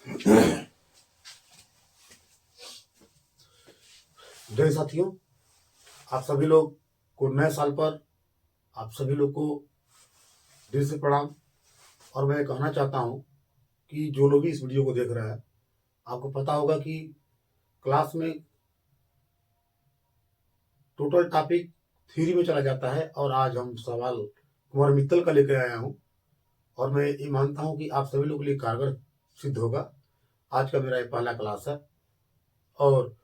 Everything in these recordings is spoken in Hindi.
जय साथियों, आप सभी लोग को नए साल पर आप सभी लोग को दिल से प्रणाम। और मैं कहना चाहता हूं कि जो लोग भी इस वीडियो को देख रहे हैं, आपको पता होगा कि क्लास में टोटल टॉपिक थ्योरी में चला जाता है और आज हम सवाल कुमार मित्तल का लेकर आया हूं और मैं ये मानता हूं कि आप सभी लोगों के लिए कारगर सिद्ध होगा। आज का मेरा ये पहला क्लास है और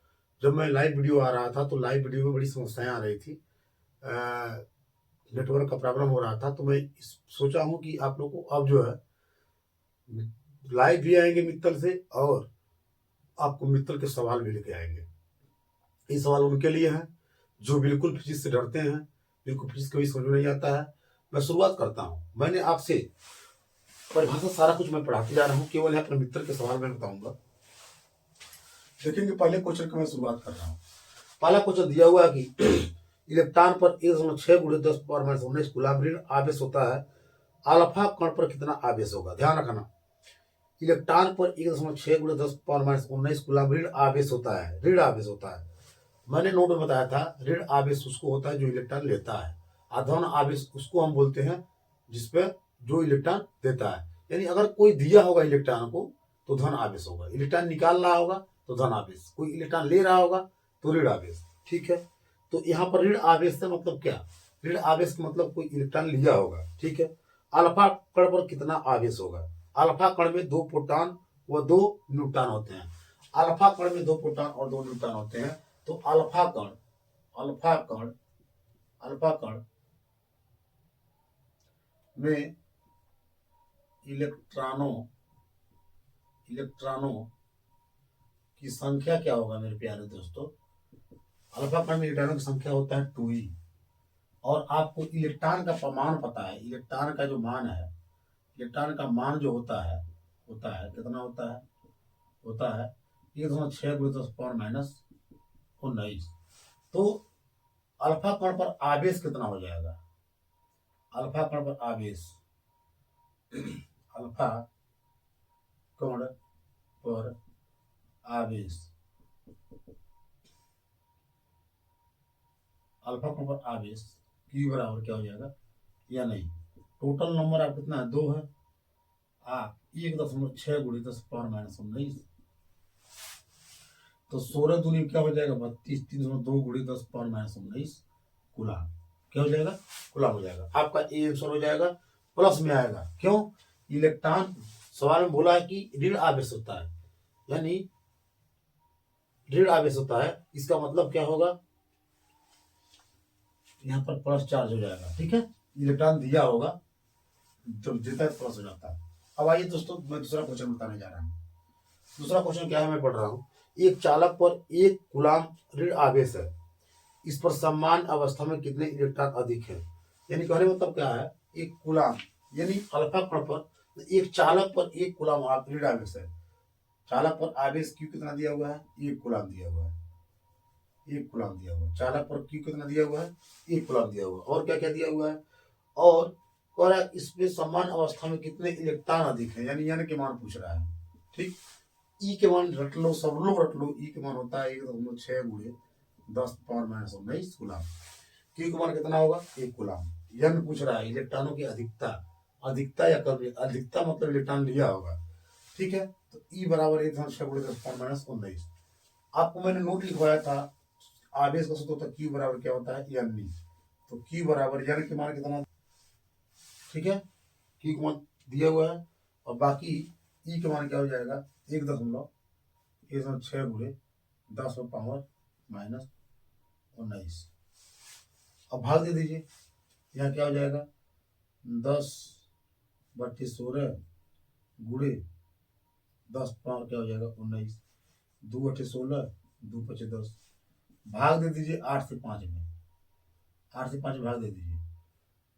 जब मैं लाइव वीडियो आ रहा था तो लाइव वीडियो में बड़ी समस्याएं आ रही थी, नेटवर्क का प्रॉब्लम हो रहा था। तो मैं सोचा हूं कि आप लोग को अब जो है लाइव भी आएंगे मित्तल से और आपको मित्तल के सवाल भी लेके आएंगे। ये सवाल उनके लिए हैं जो बिल्कुल फिजिक्स से डरते हैं, बिल्कुल फिजिक्स कभी समझ में नहीं आता है। मैं शुरुआत करता हूं। मैंने आपसे परिभाषा सारा कुछ मैं पढ़ाते जा रहा हूं, केवल अपने मित्तल के सवाल मैं बताऊंगा। देखेंगे पहले क्वेश्चन की मैं शुरुआत कर रहा हूँ। पहला क्वेश्चन दिया हुआ है कि इलेक्ट्रॉन पर 1.6 × 10⁻19 कूलम्ब ऋण आवेश होता है, अल्फा कण पर कितना आवेश होगा? ध्यान रखना, इलेक्ट्रॉन पर 1.6 × 10⁻19 कूलम्ब ऋण आवेश होता है। ऋण आवेश होता है, मैंने नोट में बताया था। ऋण आवेश उसको होता है जो इलेक्ट्रॉन लेता है, और धन आवेश उसको हम बोलते हैं जिसपे जो इलेक्ट्रॉन देता है। यानी अगर कोई दिया होगा इलेक्ट्रॉन को तो धन आवेश होगा, इलेक्ट्रॉन निकाल रहा होगा तो धन आवेश, कोई इलेक्ट्रॉन ले रहा होगा तो ऋण आवेश। ठीक है, तो यहाँ पर ऋण आवेश से मतलब क्या? ऋण आवेश का मतलब कोई इलेक्ट्रॉन लिया होगा। ठीक है, अल्फा कण पर कितना आवेश होगा? अल्फा कण में 2 प्रोटॉन व 2 न्यूट्रॉन होते हैं। अल्फा कण में 2 प्रोटॉन और 2 न्यूट्रॉन होते हैं। तो अल्फा कण में इलेक्ट्रॉनों की संख्या क्या होगा मेरे प्यारे दोस्तों? अल्फा कण में इलेक्ट्रॉनों की संख्या होता है 2e। और आपको इलेक्ट्रॉन का मान पता है, इलेक्ट्रॉन का जो मान है, इलेक्ट्रॉन का मान जो होता है कितना होता है? 1.6 × 10⁻19। तो अल्फा कण पर आवेश कितना हो जाएगा? अल्फा कण पर आवेश अल्फा कण पर आवेश अल्फा कण पर आवेश Q बराबर क्या हो जाएगा या नहीं? टोटल नंबर आप कितना है? 2 है। 1.6 × 10⁻19 तो 16 दूनी क्या हो जाएगा? 32। 3.2 × 10⁻19 कूलम्ब क्या हो जाएगा? कूलम्ब हो जाएगा। आपका ए आंसर हो जाएगा, प्लस में आएगा। क्यों? इलेक्ट्रॉन सवाल में बोला है कि ऋण आवेश होता है, यानी ऋण आवेश होता है, इसका मतलब क्या होगा? यहाँ पर प्लस चार्ज हो जाएगा। ठीक है, इलेक्ट्रॉन दिया होगा जब देता है प्लस हो जाता है। अब आइए दोस्तों, मैं दूसरा क्वेश्चन बताने जा रहा हूँ। दूसरा क्वेश्चन क्या है मैं पढ़ रहा हूँ। एक चालक पर 1 कूलम्ब ऋण आवेश है, इस पर समान अवस्था में कितने इलेक्ट्रॉन अधिक है? यानी कहने मतलब क्या है? 1 कूलम्ब यानी अल्फा कण पर एक चालक पर 1 कूलम्ब ऋण आवेश है। चालक पर आवेश क्यू कितना दिया हुआ है? 1 कूलम्ब दिया हुआ है। 1 कूलम्ब दिया हुआ है। चालक पर क्यू कितना दिया हुआ है? 1 कूलम्ब दिया हुआ है। और क्या क्या दिया हुआ है? और कह रहा है इसमें समान अवस्था में कितने इलेक्ट्रॉन अधिक है, यानी के मान पूछ रहा है। ठीक, ई के मान रट लो, सब लोग रट लो। ई के मान होता है 1.6 × 10⁻19 कूलम्ब। क्यू का मान कितना होगा? 1 कूलम्ब। यन पूछ रहा है इलेक्ट्रॉनों की अधिकता या कमी। अधिकता मतलब इलेक्ट्रॉन लिया होगा। ठीक है, तो ई बराबर 1.6 × 10⁻19। आपको मैंने नोट लिखवाया था, आवेश का सूत्र होता है क्यू बराबर क्या होता है? यन। तो क्यू बराबर यन के मान कितना? ठीक है, क्यू का मान दिया हुआ है और बाकी ई के मान क्या हो जाएगा? 1.6 × 10⁻19। अब भाग दे दीजिए, यहाँ क्या हो जाएगा? 10/16 गुणे 10 पावर क्या हो जाएगा? 19। 2 × 8 = 16, 2 × 5 = 10। भाग दे दीजिए 8 से 5 में, 8 से 5 में भाग दे दीजिए।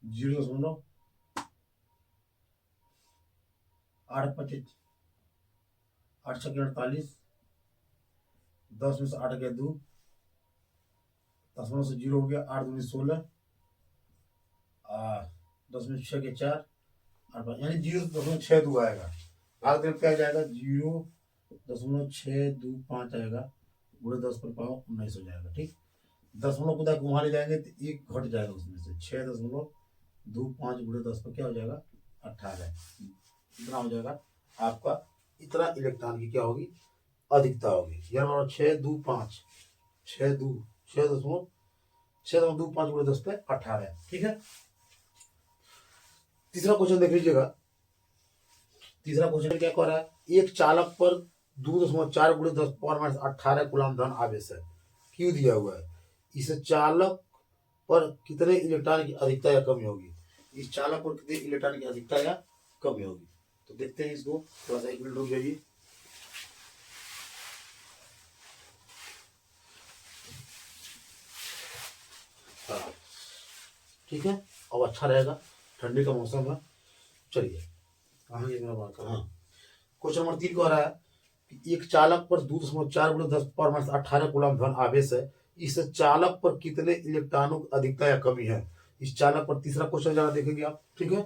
0.8 5 8 6 48, 10 में से 8 गया 2, 10 में से 0 हो गया, 8 दूनी 16, 10 में 6 के 4, 8 यानी 0.62 आएगा। भाग देने पर क्या आ जाएगा, 0.625 आएगा, गुणे 10⁻19 हो जाएगा। ठीक, दशमलव को वहां ले जाएंगे तो एक घट जाएगा उसमें से, 6.25 गुणे 10 पर क्या हो जाएगा, 18। इतना हो जाएगा आपका, इतना इलेक्ट्रॉन की क्या होगी, अधिकता होगी। यानी 625 6.25 गुणे 10 पे 18। ठीक है, तीसरा क्वेश्चन देख लीजिएगा। तीसरा क्वेश्चन क्या कह रहा है, एक चालक पर 2.4 गुणे 10⁻18 कूलम धन आवेश है, क्यों दिया हुआ है, इस चालक पर कितने इलेक्ट्रॉन की अधिकता या कमी होगी, इस चालक पर कितने इलेक्ट्रॉन की अधिकता या कमी होगी। तो देखते हैं इसको, थोड़ा सा 1 मिनट रुक जाइए। हाँ ठीक है, अब अच्छा रहेगा, ठंडी का मौसम है। चलिए आगे मेरा बात कर, हाँ क्वेश्चन नंबर 3 कह रहा है कि एक चालक पर 2.4 गुणे 10⁻18 कूलम धन आवेश है, इस चालक पर कितने इलेक्ट्रॉनों की अधिकता या कमी है, इस चालक पर। तीसरा क्वेश्चन जरा देखेंगे आप। ठीक है,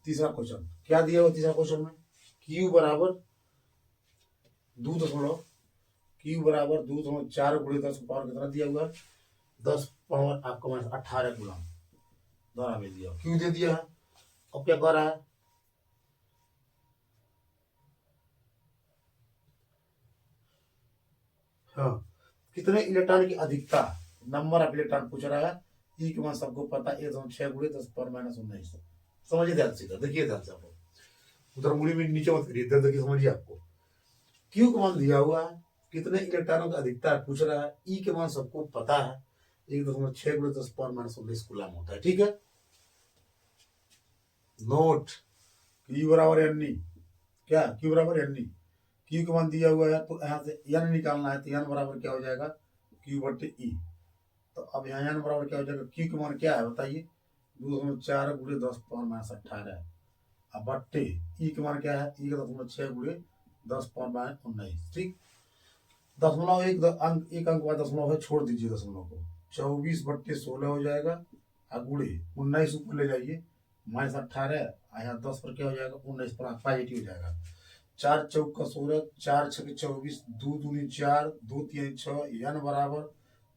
तीसरा क्वेश्चन क्या दिया हुआ, तीसरा क्वेश्चन में Q बराबर 2.4 गुणे 10 पावर कितना दिया हुआ है, 10 पावर आपका -18 कूलम द्वारा में दिया, Q दे दिया है। अब क्या कर रहा है, हाँ कितने इलेक्ट्रॉन की अधिकता, नंबर ऑफ इलेक्ट्रॉन पूछ रहा है। ई के मान सबको पता है, 1.6 गुणे 10⁻19। समझिए ध्यान से, देखिए ध्यान से, आपको उधर मुड़ी में नीचे मत करिए, देखिए समझिए। आपको क्यू का मान दिया हुआ है, कितने इलेक्ट्रॉनों की अधिकता पूछ रहा है, ई के मान सबको पता है, 1.6 गुणे 10⁻19 कूलम होता है। ठीक है, नोट क्यू बराबर एन, क्या क्यू बराबर एन, क्यू का मान दिया हुआ है तो यहाँ से एन निकालना है, तो एन बराबर क्या हो जाएगा, क्यू बटे ई। तो अब यहाँ एन बराबर क्या हो जाएगा, क्यू का मान क्या है बताइए, 2.4 गुणे 10⁻18, अब बट्टे ई के मान क्या है, ई का 6 गुणे 10⁻19। ठीक, दशमलव एक अंक, एक अंक बाद दशमलव है, छोड़ दीजिए दशमलव को, 24/16 हो जाएगा, गुणे 19 ऊपर ले जाइए, -18, यहाँ 10 पर क्या हो जाएगा, 19 पर पॉजिटिव हो जाएगा। 4 चौका 16, 4 छके 24, 2 दूनी 4, 2 तीन 6, एन बराबर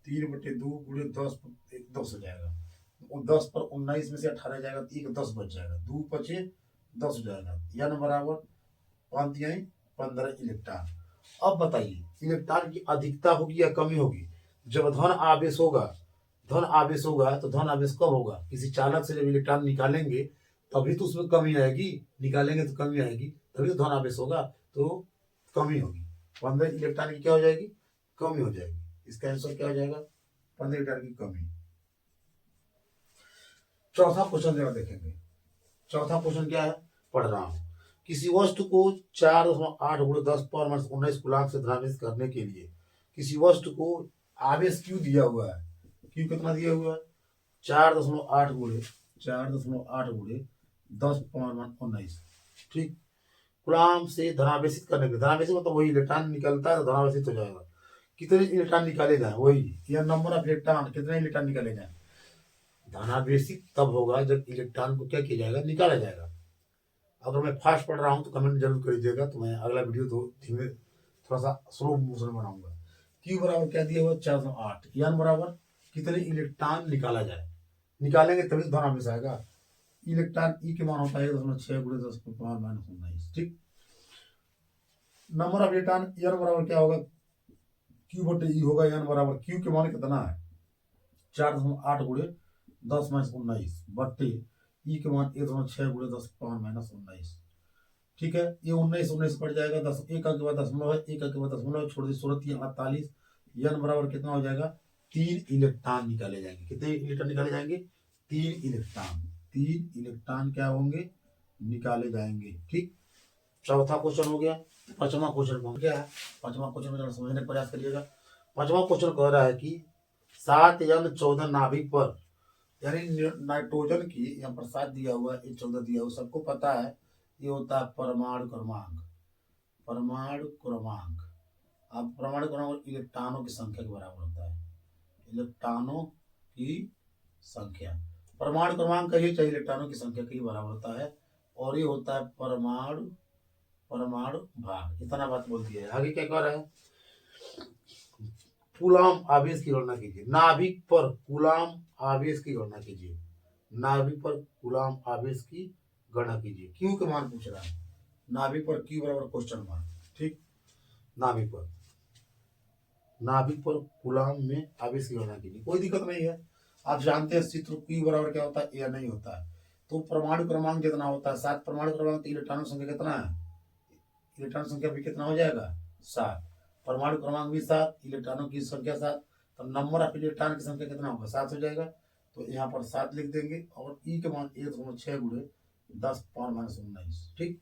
3/2 गुणे 10 10 हो जाएगा। 10 पर 19 में से 18 जाएगा तो एक 10 बच जाएगा, 2 बचे 10 हो जाएगा। एन बराबर 15 इलेक्ट्रॉन। अब बताइए इलेक्ट्रॉन की अधिकता होगी या कमी होगी, जब धन आवेश होगा, धन आवेश होगा तो धन आवेश कब होगा, किसी चालक से जब इलेक्ट्रॉन निकालेंगे तभी तो उसमें कमी आएगी, निकालेंगे तो कमी आएगी, तभी तो धन आवेश होगा, तो कमी होगी। 15 इलेक्ट्रॉन की क्या हो जाएगी, कमी हो जाएगी। इसका आंसर क्या हो जाएगा, 15 इलेक्ट्रॉन की कमी। चौथा क्वेश्चन जरा देखेंगे। चौथा क्वेश्चन क्या है, पढ़ रहा हूं, किसी वस्तु को 4.8 गुणे 10⁻19 कूलम से धनावेश करने के लिए किसी वस्तु को आवेश क्यू दिया हुआ है, क्यू कितना दिया हुआ है, 4.8 गुणे 10⁻19। ठीक, कूलम से धनावेशित करने के, धनावेशित मतलब वही इलेक्ट्रॉन निकलता है तो धनावेशित हो जाएगा। कितने इलेक्ट्रॉन निकाले जाए, वही या नंबर ऑफ इलेक्ट्रॉन, कितने इलेक्ट्रॉन निकाले जाए। धनावेशित तब होगा जब इलेक्ट्रॉन को क्या किया जाएगा, निकाला जाएगा। अगर मैं फास्ट पढ़ रहा हूँ तो कमेंट जरूर कर दीजिएगा, तो मैं अगला वीडियो तो धीमे थोड़ा सा स्लो मोशन बनाऊंगा। क्यू बराबर क्या दिया हुआ, 408, एन बराबर कितने इलेक्ट्रॉन निकाला जाए, निकालेंगे तभी तो धन आवेश आएगा। इलेक्ट्रॉन ई के मान होता है 1.6 गुणे 10⁻19। ठीक, नंबर ऑफ इलेक्ट्रॉन एन बराबर क्या होगा, क्यू बटे ई होगा, एन बराबर क्यू के मान कितना है, 4.8 गुणे 10⁻19 बटे ई के मान 1.6 गुणे 10⁻19। ठीक है, ये 19 पड़ जाएगा, 10 एक के बाद दशमलव है, एक के बाद दशमलव छोड़ दी, 16 3 48, एन बराबर कितना हो जाएगा, 3 इलेक्ट्रॉन निकाले जाएंगे। कितने इलेक्ट्रॉन निकाले जाएंगे, 3 इलेक्ट्रॉन, 3 इलेक्ट्रॉन क्या होंगे, निकाले जाएंगे। ठीक, चौथा क्वेश्चन हो गया। पांचवा क्वेश्चन कौन क्या है, पांचवा क्वेश्चन में समझने का प्रयास करिएगा। पांचवा क्वेश्चन कह रहा है कि 7N14 नाभिक पर, यानी नाइट्रोजन की यहाँ पर 7 दिया हुआ है, 14 दिया हुआ, सबको पता है ये होता है परमाणु क्रमांक, परमाणु क्रमांक। अब परमाणु क्रमांक इलेक्ट्रॉनों की संख्या के बराबर होता है, इलेक्ट्रॉनों की संख्या, परमाणु क्रमांक कहिए चाहे इलेक्ट्रॉनों की संख्या के बराबर होता है, और ये होता है परमाणु परमाणु भार, इतना बात बोल दिया है। आगे क्या कह रहा है, कूलाम आवेश की गणना कीजिए। नाभिक पर कूलाम आवेश की गणना कीजिए। नाभिक पर कूलाम आवेश की गणना कीजिए। क्यू के मान पूछ रहा है, नाभिक पर क्यू बराबर क्वेश्चन मार्क। ठीक, नाभिक पर कूलाम में आवेश की गणना कीजिए। कोई दिक्कत नहीं है, आप जानते हैं सूत्र क्यू बराबर क्या होता है, या नहीं होता है। तो परमाणु क्रमांक जितना होता है 7, परमाणु क्रमांक तो इलेक्ट्रॉनों की संख्या कितना है, इलेक्ट्रॉन संख्या भी कितना हो जाएगा 7, परमाणु क्रमांक भी 7, इलेक्ट्रॉनों की संख्या 7, तो नंबर ऑफ इलेक्ट्रॉन की संख्या कितना होगा 7 हो जाएगा। तो यहाँ पर 7 लिख देंगे और ई के मान 1.6 गुणे 10⁻⁻19। ठीक,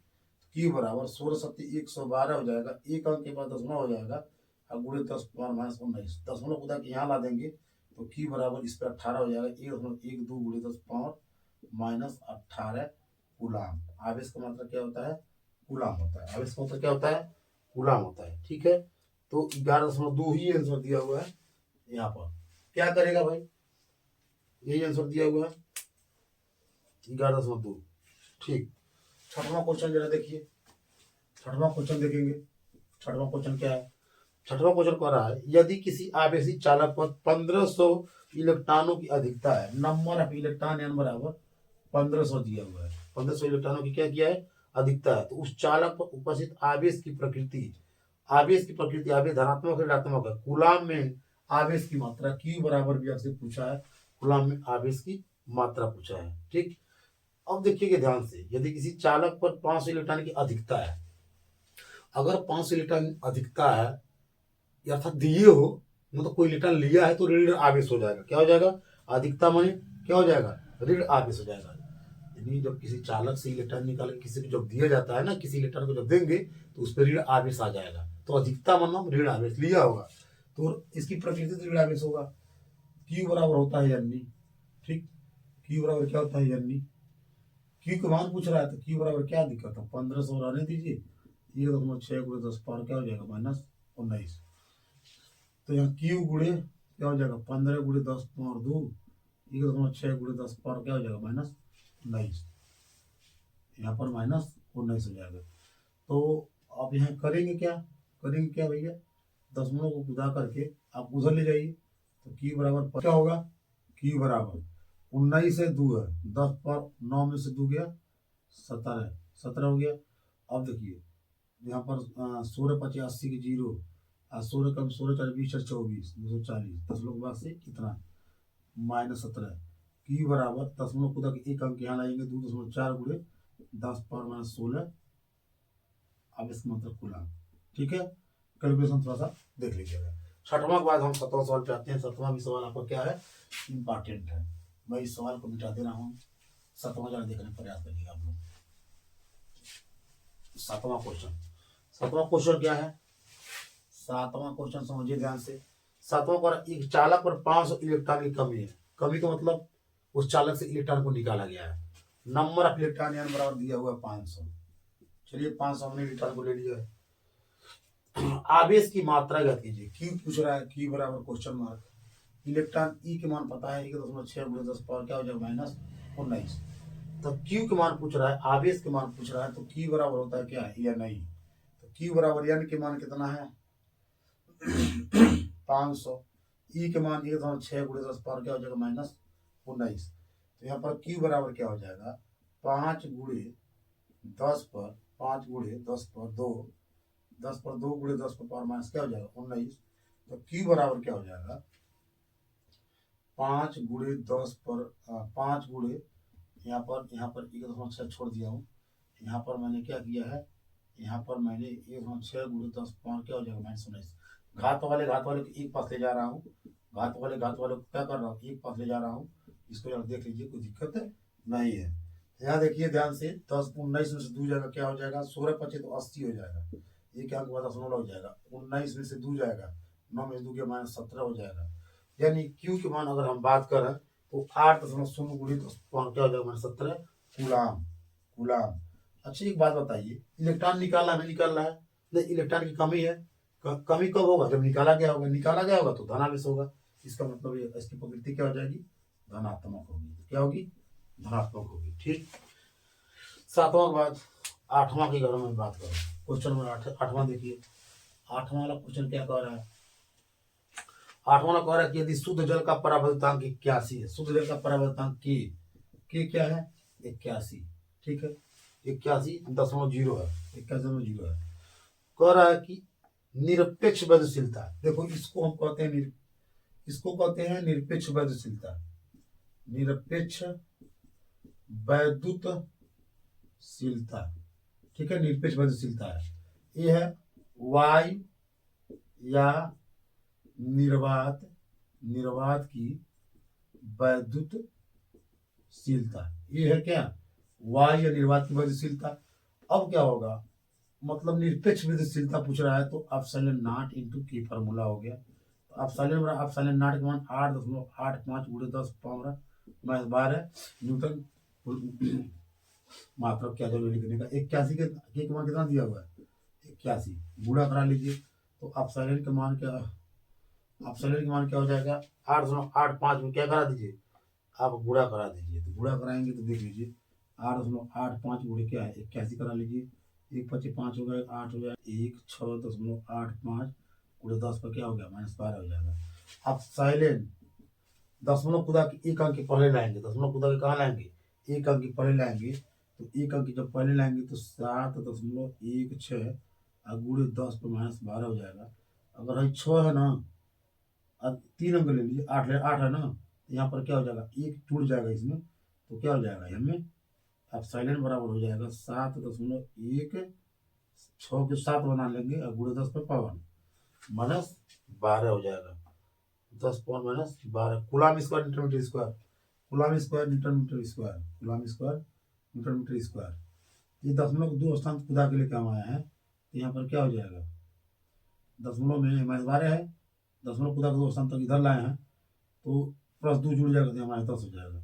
क्यू बराबर 16 सत्ती 112 हो जाएगा, एक अंक के बाद दशमलव हो जाएगा और गुणे 10⁻⁻19, दशमलव को के यहाँ ला देंगे तो क्यू बराबर इस पर 18 हो जाएगा, 1.12 गुणे 10⁻−18 कूलाम। आवेश का मात्रा क्या होता है, कूलाम होता है। आवेश का मात्रा क्या होता है, कूलाम होता है। ठीक है, तो 11.2 ही आंसर दिया हुआ है। यहाँ पर क्या करेगा भाई, यही आंसर दिया हुआ है 11.2। ठीक, छठवां क्वेश्चन जरा देखिए, छठवां क्वेश्चन देखेंगे। छठवां क्वेश्चन क्या है, छठवां क्वेश्चन कह रहा है यदि किसी आवेशी चालक पर 1500 इलेक्ट्रॉनों की अधिकता है, नंबर ऑफ इलेक्ट्रॉन एन बराबर 1500 दिया हुआ है, 1500 इलेक्ट्रॉनों की क्या किया है, अधिकता है, तो उस चालक पर उपस्थित आवेश की प्रकृति, आवेश धनात्मक ऋणात्मक है, कूलाम में आवेश की मात्रा क्यू बराबर भी आपसे पूछा है, कूलाम में आवेश की मात्रा पूछा है। ठीक, अब देखिएगा ध्यान से, यदि किसी चालक पर 500 इलेक्ट्रॉन की अधिकता है, अगर 500 इलेक्ट्रॉन अधिकता है अर्थात दिए हो, मतलब कोई इलेक्ट्रॉन लिया है तो ऋण आवेश हो जाएगा। क्या हो जाएगा, अधिकता माने क्या हो जाएगा, ऋण आवेश हो जाएगा। यानी जब किसी चालक से इलेक्ट्रॉन निकाल के किसी को जब दिया जाता है ना, किसी इलेक्ट्रॉन को जब देंगे तो उस पर ऋण आवेश आ जाएगा। तो अधिकता मतलब ऋण आवेश लिया होगा तो इसकी प्रकृति तो ऋण आवेश होगा। क्यू बराबर होता है यानी, ठीक, क्यू बराबर क्या होता है यानी, क्यू का मान पूछ रहा है तो क्यू बराबर क्या दिक्कत है, 1500 रहने दीजिए, ये 6 गुणे 10 पावर क्या हो जाएगा -19। तो यहाँ क्यू गुणे क्या हो जाएगा 15 गुणे 10 पावर 2, 6 गुणे 10 पावर क्या हो जाएगा -19, यहाँ पर -19 हो जाएगा। तो आप यहाँ करेंगे क्या भैया, दशमलव को गुदा करके आप उधर ले जाइए, तो क्यू बराबर क्या होगा, क्यू बराबर 19 से 2 है, 10 पर 9 में से 2 गया 17 हो गया। अब देखिए यहाँ पर 16 × 5 = 80 की 0, 16 कम 16 4 20 24 240, 10 लोग बाद से कितना -17, क्यू बराबर दशमलव खुदा के एक अंक यहाँ लाएंगे 2.4 गुणे 10⁻−16 आवेश मतलब कूलाम। ठीक है, कैलकुलेशन थोड़ा सा देख लीजिएगा। छठवां के बाद हम 7वां सवाल पे आते हैं। 7वां भी सवाल आपका क्या है, इंपॉर्टेंट है। मैं इस सवाल को मिटा दे रहा हूँ, 7वां जरा देखने का प्रयास करिएगा आप लोग। 7वां क्वेश्चन क्या है, 7वां क्वेश्चन समझिए ध्यान से। 7वां पर एक चालक पर 500 इलेक्ट्रॉन की कमी है, कमी का मतलब उस चालक से इलेक्ट्रॉन को निकाला गया है, नंबर ऑफ इलेक्ट्रॉन यानी बराबर दिया हुआ है 500। चलिए 500 हमने इलेक्ट्रॉन को ले लिया है। आवेश की मात्रा ज्ञात कीजिए, क्यू पूछ रहा है, क्यू बराबर क्वेश्चन मार्क, इलेक्ट्रॉन ई के मान पता है 1.6 गुणे 10 पावर क्या हो जाएगा -19। तो क्यू के मान पूछ रहा है, आवेश के मान पूछ रहा है, तो क्यू बराबर होता है क्या है या नहीं, तो क्यू बराबर एन के मान कितना है 500, ई के मान 1.6 गुणे 10 पावर क्या हो जाएगा -19। तो यहाँ पर क्यू बराबर क्या हो जाएगा 5 गुणे 10 पर 5 गुणे 10 पर 2, 10 पर 2 गुणे 10 पर पावर माइनस क्या हो जाएगा 19। तो क्यू बराबर क्या हो जाएगा 5 गुणे 10 पर 5 गुणे यहाँ पर 1.6 छोड़ दिया हूँ, यहाँ पर मैंने क्या किया है, यहाँ पर मैंने 1.6 गुणे 10 पावर क्या हो जाएगा -19। घात वाले को एक पास ले जा रहा हूँ, घात वाले को क्या कर रहा हूँ एक पास ले जा रहा हूँ, इसको जरा देख लीजिए कोई दिक्कत नहीं है। यहाँ देखिए ध्यान से, 10 19 में से 2 जाएगा क्या हो जाएगा 16 25 तो 80 हो जाएगा, एक अंक बाद दशमलव हो जाएगा, 19 में से 2 जाएगा 9 में से 2 गया -17 हो जाएगा। यानी क्यू के मान अगर हम बात करें तो 8.0 गुणे 10 पावर क्या हो जाएगा -17 कूलाम। अच्छा एक बात बताइए, इलेक्ट्रॉन निकाला नहीं निकाल रहा है, नहीं इलेक्ट्रॉन की कमी है, कमी कब होगा जब निकाला गया होगा तो धनावेश होगा, इसका मतलब ये इसकी प्रकृति क्या हो जाएगी धनात्मक होगी, क्या होगी धनात्मक होगी। ठीक, 7वां के बाद 8वां के बारे में बात करें। क्वेश्चन नंबर 8वां देखिए। 8वां वाला क्वेश्चन क्या कह रहा है? 8वां वाला कह रहा है कि यदि शुद्ध जल का परावर्तनांक 81 है, शुद्ध जल का परावर्तनांक के क्या है? 81, ठीक है, 81.0 है, 81.0 है। कह रहा है कि निरपेक्ष वैद्यशीलता, देखो इसको हम कहते हैं इसको कहते हैं निरपेक्ष वैद्यशीलता, निरपेक्ष वैद्युतशीलता, ठीक है, निरपेक्ष वैद्यशीलता है। ये है वायु या निर्वात की वैद्युतशीलता, ये है क्या? वायु या निर्वात की वैद्युतशीलता। अब क्या होगा, मतलब निरपेक्ष वैद्युतशीलता पूछ रहा है तो एप्सिलॉन नॉट इनटू के फॉर्मूला हो गया। तो एप्सिलॉन नॉट के मान 8.85 गुणे 10 माइनस 12 न्यूटन मात्रक क्या जरूरी लिखने का। 81 के मान कितना दिया हुआ है? 81, गुणा करा लीजिए तो एप्सिलॉन के मान क्या, एप्सिलॉन के मान क्या हो जाएगा? 8.85 में क्या करा दीजिए, आप गुणा करा दीजिए। तो गुणा कराएंगे तो देख लीजिए 8.85 गुणे क्या है 81 करा लीजिए, 1 × 5 हो गया 8 हो जाएगा, 16.85 गुणे 10 पर क्या हो गया? -12 हो जाएगा। आप साइलेंट दशमलव कुदा के एक अंक के पहले लाएंगे, दशमलव कुदा के कहाँ लाएंगे? एक अंक के पहले लाएंगे। तो एक अंक जब पहले लाएंगे तो 7.16 और गुणे 10 पर -12 हो जाएगा। अगर है 6 है ना, अब 3 अंक ले लीजिए, 8 है ना, यहाँ पर क्या हो जाएगा? एक टूट जाएगा इसमें, तो क्या हो जाएगा हमें? अब साइलेंट बराबर हो जाएगा 7.16 के 7 बना लेंगे और गुणे 10 पर पावन -12 हो जाएगा। 10 power -12 coulomb square newton metre square, coulomb square newton metre square, coulomb square newton metre square. ये दशमलव 2 स्थान खुदा के लिए काम आया है, तो यहाँ पर क्या हो जाएगा? दशमलव में -12 है, दशमलव खुदा के 2 स्थान तक इधर लाए हैं तो +2 जुड़ जाएगा तो यहाँ -10 हो जाएगा।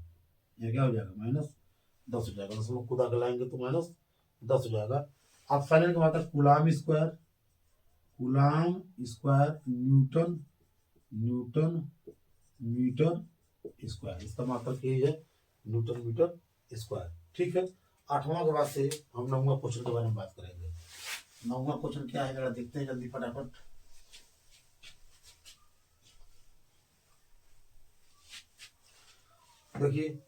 यहाँ क्या हो जाएगा? -10 हो जाएगा। दशमलव खुदा के लाएंगे तो -10 हो जाएगा। आप फाइनल के बाद coulomb square newton metre square, इसका मात्रक यही है न्यूटन मीटर स्क्वायर, ठीक है। 8वां के बाद से हम 9वां क्वेश्चन के बारे में बात करेंगे। 9वां क्वेश्चन क्या है जरा देखते हैं जल्दी फटाफट। देखिए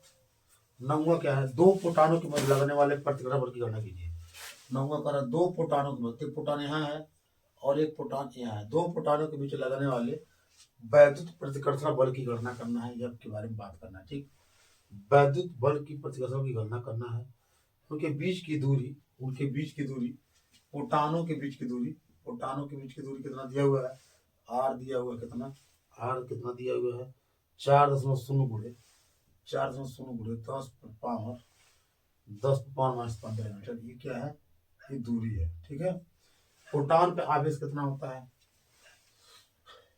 9वां क्या है? 2 प्रोटॉनों के मध्य लगने वाले प्रतिक्रिया बल की गणना कीजिए। 9वां कह रहा है 2 प्रोटॉनों के मध्य, एक प्रोटॉन यहाँ है और एक प्रोटॉन यहाँ है, 2 प्रोटॉनों के बीच लगने वाले वैद्युत प्रतिकर्षण बल की गणना करना है, इसके बारे में बात करना है, ठीक। वैद्युत बल की प्रतिकर्षण की गणना करना है। उनके बीच की दूरी प्रोटॉनों के बीच की दूरी कितना दिया हुआ है? आर दिया हुआ है, कितना आर कितना दिया हुआ है? 4.0 गुणे 10 पावर -15 मीटर, ये क्या है? ये दूरी है, ठीक है। प्रोटॉन पे आवेश कितना होता है?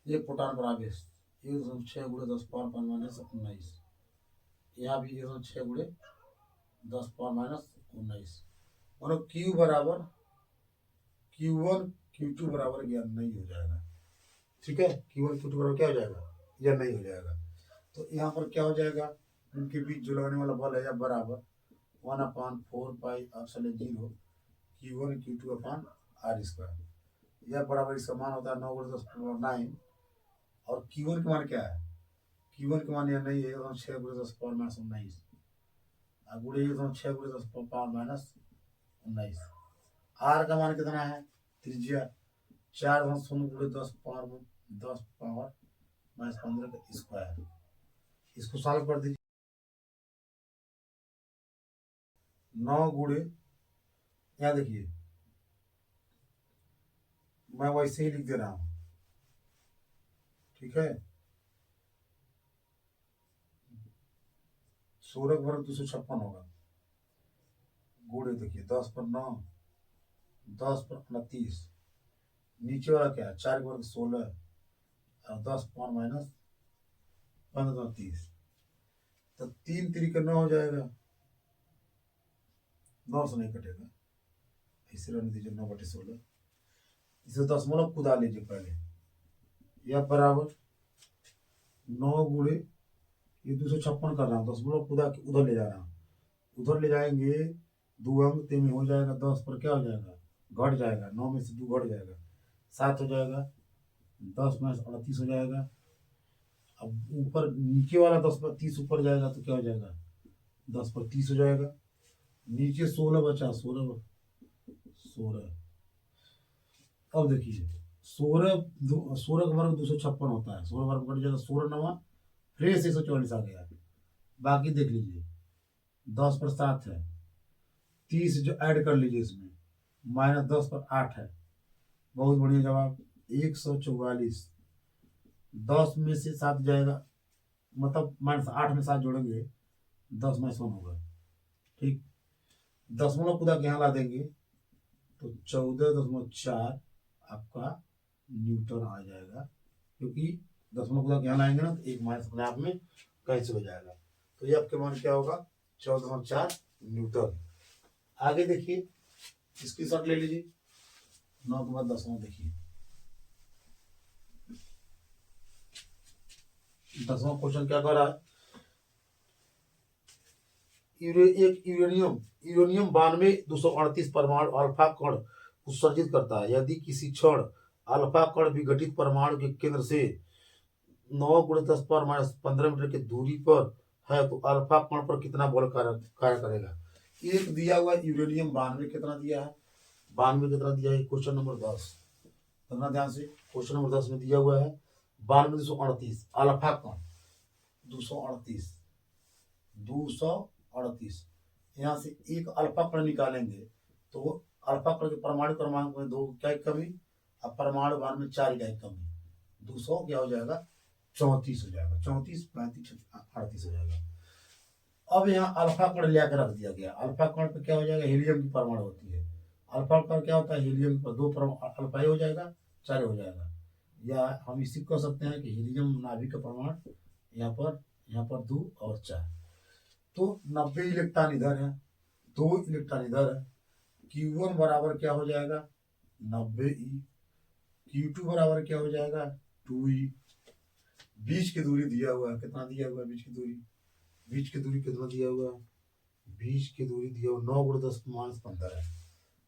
ये प्रोटॉन पर आवेश 1.6 गुणे 10 पावर -19, यहाँ भी 1.6 गुणे 10 पावर -19, और Q बराबर Q1 Q2 बराबर या नहीं हो जाएगा, ठीक है। Q1 Q2 बराबर क्या हो जाएगा? या नहीं हो जाएगा। तो यहाँ पर क्या हो जाएगा? उनके बीच जो लगने वाला बल है या बराबर 1/4 pi epsilon 0 Q1 Q2 upon R square, यह बराबर इसका मान होता है 9 × 10⁻9। और Q1 का मान क्या है? Q1 का मान यह नहीं है 6 × 10 पावर -19, और गुणे 6 × 10 पावर -19। R का मान कितना है? त्रिज्या 4.0 गुणे 10 पावर -15 का स्क्वायर, इसको सॉल्व कर दीजिए। 9 गुणे, यहाँ देखिए मैं वैसे ही लिख दे रहा हूं, ठीक है। 16 वर्ग 256 होगा, गुणे देखिए 10 पर 9, 10 पर 29, नीचे वाला क्या है? 4 वर्ग 16 और 10 पावर -15 30, तो 3 3 9 हो जाएगा, 9 से नहीं कटेगा, इसे रहने दीजिए 9/16। इसे दशमलव कुदा लीजिए पहले, यह बराबर 9 गुणे ये 256 कर रहा हूँ, दशमलव कुदा के उधर ले जा रहा हूँ, उधर ले जाएंगे 2 अंक में हो जाएगा 10 पर क्या हो जाएगा? घट जाएगा, 9 में से 2 घट जाएगा, 7 हो जाएगा, 10 में 38 हो जाएगा। अब ऊपर नीचे वाला 10 पर 30 ऊपर जाएगा तो क्या हो जाएगा, 10 पर 30 हो जाएगा। नीचे 16 बचा, 16 16। अब देखिए 16 का वर्ग 256 होता है, 16 वर्ग कट जाएगा, 16 नवा फिर से 144 आ गया। बाकी देख लीजिए 10 पर 7 है, 30 जो ऐड कर लीजिए इसमें, -10 पर 8 है। बहुत बढ़िया जवाब 144। 10 में से 7 जाएगा, मतलब -8 में 7 जोड़ेंगे, 10 में 1 होगा। ठीक, दशमलव खुदा के यहाँ ला देंगे तो 14.4 आपका न्यूटन आ जाएगा, क्योंकि दशमलव खुदा के यहाँ लाएंगे ना तो एक माइनस अपने आप में कैंसिल हो जाएगा। तो ये आपके मान क्या होगा, 14.4 न्यूटन। आगे देखिए, इसकी शॉट ले लीजिए, 9 के बाद 10वां देखिए। 10वां क्वेश्चन क्या कर रहा है, एक यूरेनियम 92 238 परमाणु अल्फा कण उत्सर्जित करता है। यदि किसी क्षण अल्फा कण विघटित परमाणु के केंद्र से 9 × 10⁻15 मीटर की दूरी पर है तो अल्फा कण पर कितना बल कार्य करेगा। एक दिया हुआ यूरेनियम 92 कितना दिया है, 92 कितना दिया है, क्वेश्चन नंबर 10। समझना ध्यान से, क्वेश्चन नंबर 10 में दिया हुआ है 92 238 अल्फा कण 238। यहाँ से एक अल्फा कण निकालेंगे तो अल्फा कण के परमाणु क्रमांक में 2 क्या कमी, अब परमाणु भार में 4 इकाई कमी, 200 क्या हो जाएगा, 34 हो जाएगा, 34 35 38 हो जाएगा। अब यहाँ अल्फा कण लेकर रख दिया गया, अल्फा कण पे क्या हो जाएगा, हीलियम की परमाणु होती है। अल्फा कण क्या होता है, हीलियम पर 2 अल्फा हो जाएगा, 4 हो जाएगा। या हम इसी कह सकते हैं कि हीलियम नाभिक का परमाणु यहाँ पर 2 और 4। तो 90 इलेक्ट्रॉन इधर है, 2 इलेक्ट्रॉन इधर है। Q1 बराबर क्या हो जाएगा, 90E। Q2 बराबर क्या हो जाएगा, 2E। बीच की दूरी दिया हुआ है, कितना दिया हुआ है बीच की दूरी, बीच की दूरी कितना दिया हुआ है, बीच की दूरी दिया हुआ 9 × 10⁻15 है,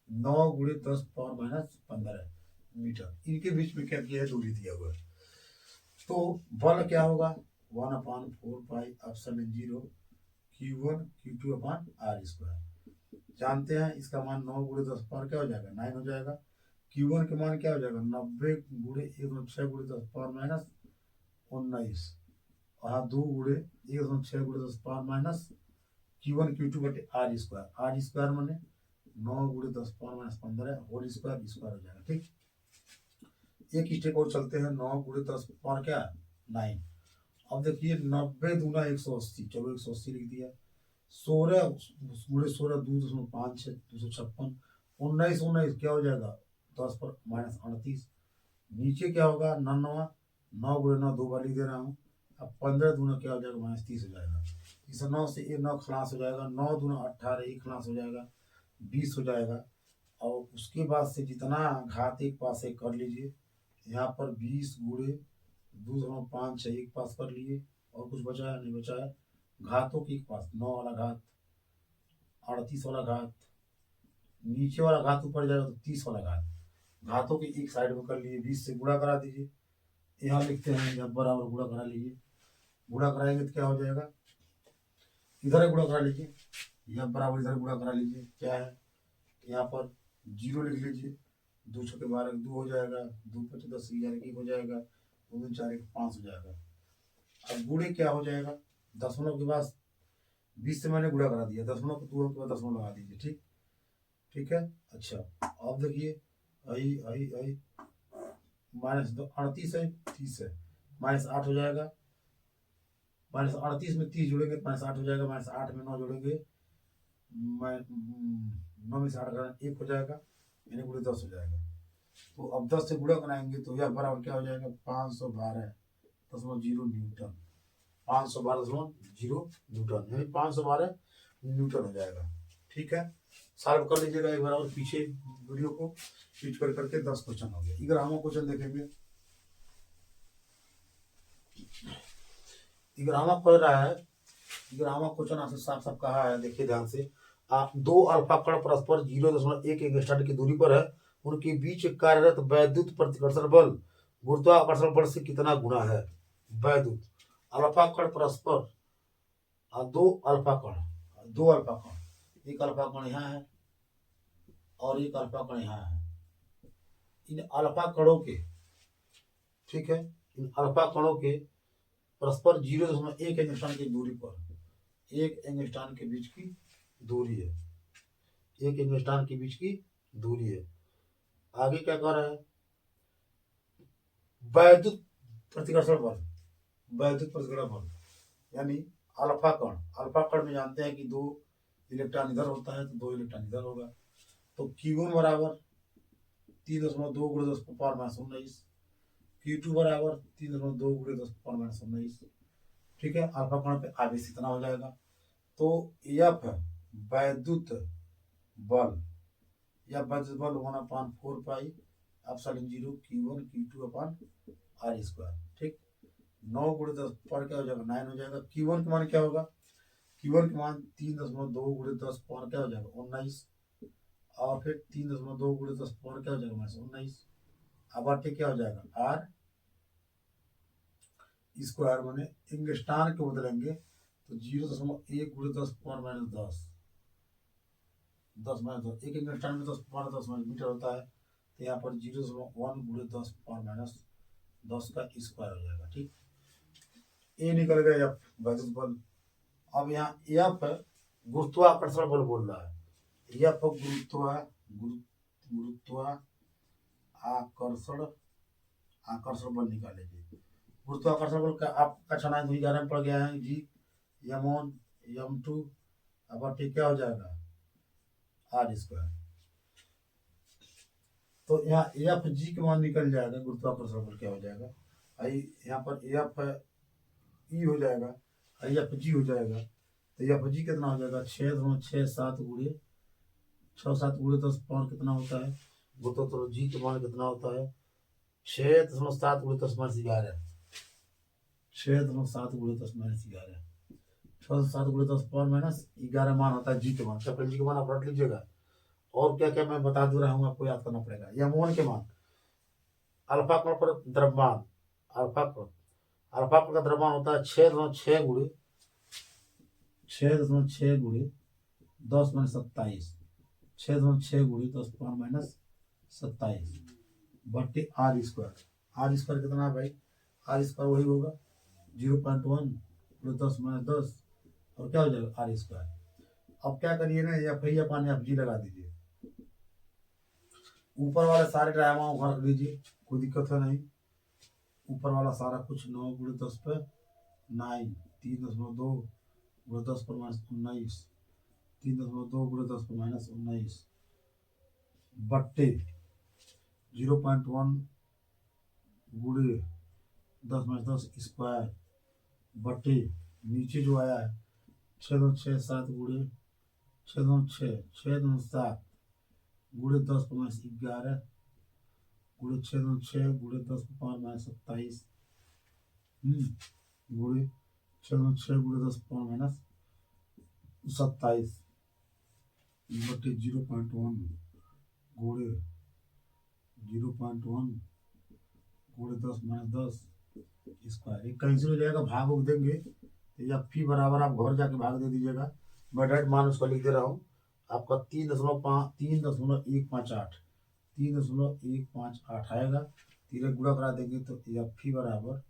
9 × 10⁻15 मीटर। इनके बीच में क्या किया है, दूरी दिया हुआ है। तो बल क्या होगा, 1/4πε0 Q1 Q2/r²। जानते हैं इसका मान 9 × 10 पर क्या हो जाएगा, 9 हो जाएगा। Q1 के मान क्या हो जाएगा, 90 × 1/6 × 10⁻19 और 2 × 1/6 × 10⁻, Q1 Q2/r²। r² माने 9 × 10⁻15 होल स्क्वायर हो जाएगा। ठीक, एक स्टेप और चलते हैं, 9 × 10 पर क्या 9। अब देखिए 90 दूना 180, चलो 180 लिख दिया। 16 × 16 2.56 256। 19 क्या हो जाएगा, 10 पर -38। नीचे क्या होगा, 9 × 9 2 बार लिख दे रहा हूँ। अब 15 दूना क्या हो जाएगा, -30 हो जाएगा। इस 9 से ये 9 खलास हो जाएगा, 9 दूना 18, 1 खलास हो जाएगा, 20 हो जाएगा। और उसके बाद से जितना घात एक पास एक कर लीजिए, यहाँ पर 20 × 2.5 एक पास कर लिए, और कुछ बचा है नहीं बचा है, घातों के एक पास 9 वाला घात, 38 वाला घात, नीचे वाला घात ऊपर जाएगा तो 30 वाला घात, घातों के एक साइड में कर लिए, 20 से गुणा करा दीजिए। यहाँ लिखते हैं जब बराबर गुणा करा लीजिए, गुणा कराएंगे तो क्या हो जाएगा, इधर गुणा करा लीजिए, यहाँ बराबर इधर गुणा करा लीजिए, क्या है यहाँ पर 0 लिख लीजिए, 2 × 12 2 हो जाएगा, 2 × 5 10 11 1 हो जाएगा, 2 × 4 5 हो जाएगा। अब गुणे क्या हो जाएगा, दशमलव के बाद 20 से मैंने गुणा करा दिया, दशमलव को 2 के बाद दशमलव लगा दीजिए। ठीक, ठीक है। अच्छा, अब देखिए आई -38 है, 30 है, -8 हो जाएगा, -38 में 30 जोड़ेंगे -8 हो जाएगा, -8 में 9 जोड़ेंगे, 9 में से 8 1 हो जाएगा, यानी पूरे 10 हो जाएगा। तो अब 10 से गुणा कराएंगे तो यह बराबर क्या हो जाएगा, 512.0 न्यूटन, 512.0 न्यूटन, यानी 512 न्यूटन हो जाएगा। ठीक है, सॉल्व कर लीजिएगा एक बार और पीछे वीडियो को स्विच कर करके 10 क्वेश्चन हो गया। 11वां क्वेश्चन देखेंगे। 11वां पढ़ रहा है, 11वां क्वेश्चन आपसे साफ साफ कहा है, देखिए ध्यान से। दो अल्फा कण परस्पर 0.1 एंगस्ट्रॉन की दूरी पर है, उनके बीच कार्यरत वैद्युत प्रतिकर्षण बल गुरुत्वाकर्षण बल से कितना गुना है। वैद्युत अल्फा कण परस्पर दो अल्फा कण, एक अल्फा कण यहाँ है और एक अल्फा कण यहाँ है। इन अल्फा कणों के, ठीक है, इन अल्फा कणों के परस्पर 0.1 एंगस्ट्रॉन की दूरी पर, एक एंगस्ट्रॉन के बीच की दूरी है, एक एंगस्ट्रॉन के बीच की दूरी है। आगे क्या कर रहा है, वैद्युत प्रतिकर्षण बल, वैद्युत प्रतिकर्षण बल यानी अल्फा कण में जानते हैं कि 2 इलेक्ट्रॉन इधर होता है तो 2 इलेक्ट्रॉन इधर होगा, तो Q1 बराबर 3.2 × 10⁻19, Q2 बराबर 3.2 × 10⁻19। ठीक है, अल्फा कण पे आवेश इतना हो जाएगा। तो F वैद्युत बल, या वैद्युत बल 1/4 pi epsilon 0 Q1 Q2 upon R²। ठीक, 9 × 10 पर क्या हो जाएगा, 9 हो जाएगा। Q1 का मान क्या होगा, Q1 का मान 3.2 × 10 पर क्या हो जाएगा, 19, और फिर 3.2 × 10 पर क्या हो जाएगा, 19। अब आटे क्या हो जाएगा, R स्क्वायर माने एंगस्ट्रॉन को बदलेंगे तो 0.1 × 10⁻10, 10 एक एंगस्ट्रॉन में 10⁻10 मीटर होता है, तो यहाँ पर 0.1 × 10⁻10 का स्क्वायर हो जाएगा। ठीक, ए निकल गया एफ वैद्युत बल। अब यहाँ एफ गुरुत्वाकर्षण बल बोल रहा है, एफ गुरुत्वाकर्षण बल निकालेंगे। गुरुत्वाकर्षण बल का आप कक्षा 9 11 में पढ़ गया है जी, m1 m2 अब ठीक क्या हो जाएगा, R²। तो यहाँ एफ जी के मान निकल जाएगा, गुरुत्वाकर्षण बल क्या हो जाएगा, यहाँ पर एफ ई हो जाएगा, एफ जी हो जाएगा। तो एफ जी कितना हो जाएगा, 6.67 × 10 पावर कितना होता है, गुरुत्वाकर्षण जी के मान कितना होता है, 6.7 × 10⁻11, 6.7 × 10⁻11, 6.7 × 10⁻11 मान होता है जी के मान। कैपिटल जी के मान आप रख लीजिएगा। और क्या क्या मैं बता दे रहा हूँ, आपको याद करना पड़ेगा। यम1 के मान, अल्फा कण पर द्रव्यमान, अल्फा कण का द्रव्यमान होता है 6.6 × 10⁻27, 6.6 × 10⁻27 बट्टे R²। R² कितना है भाई, R² वही होगा 0.1 × 10⁻10 और क्या हो जाएगा R²। अब क्या करिए ना, एफ ई अपन एफ जी लगा दीजिए, ऊपर वाले सारे डायग्राम वहां रख लीजिए, कोई दिक्कत है नहीं। ऊपर वाला सारा कुछ 9 × 10 पे 9, 3.2 × 10⁻19, 3.2 × 10⁻19 बट्टे 0.1 × 10⁻10 स्क्वायर बट्टे नीचे जो आया है 6.67 × 6.7 × 10⁻11 × 6.6 × 10⁻27 × 6.6 × 10⁻27 बटे 0.1 × 10⁻10 स्क्वायर। एक कैंसिल हो जाएगा, भाग उग देंगे तो या फी बराबर आप घर जाके भाग दे दीजिएगा। मैं डायरेक्ट मान उसका लिख दे रहा हूँ, आपका 3.158 आएगा। 3 गुणा करा देंगे तो एफ फी बराबर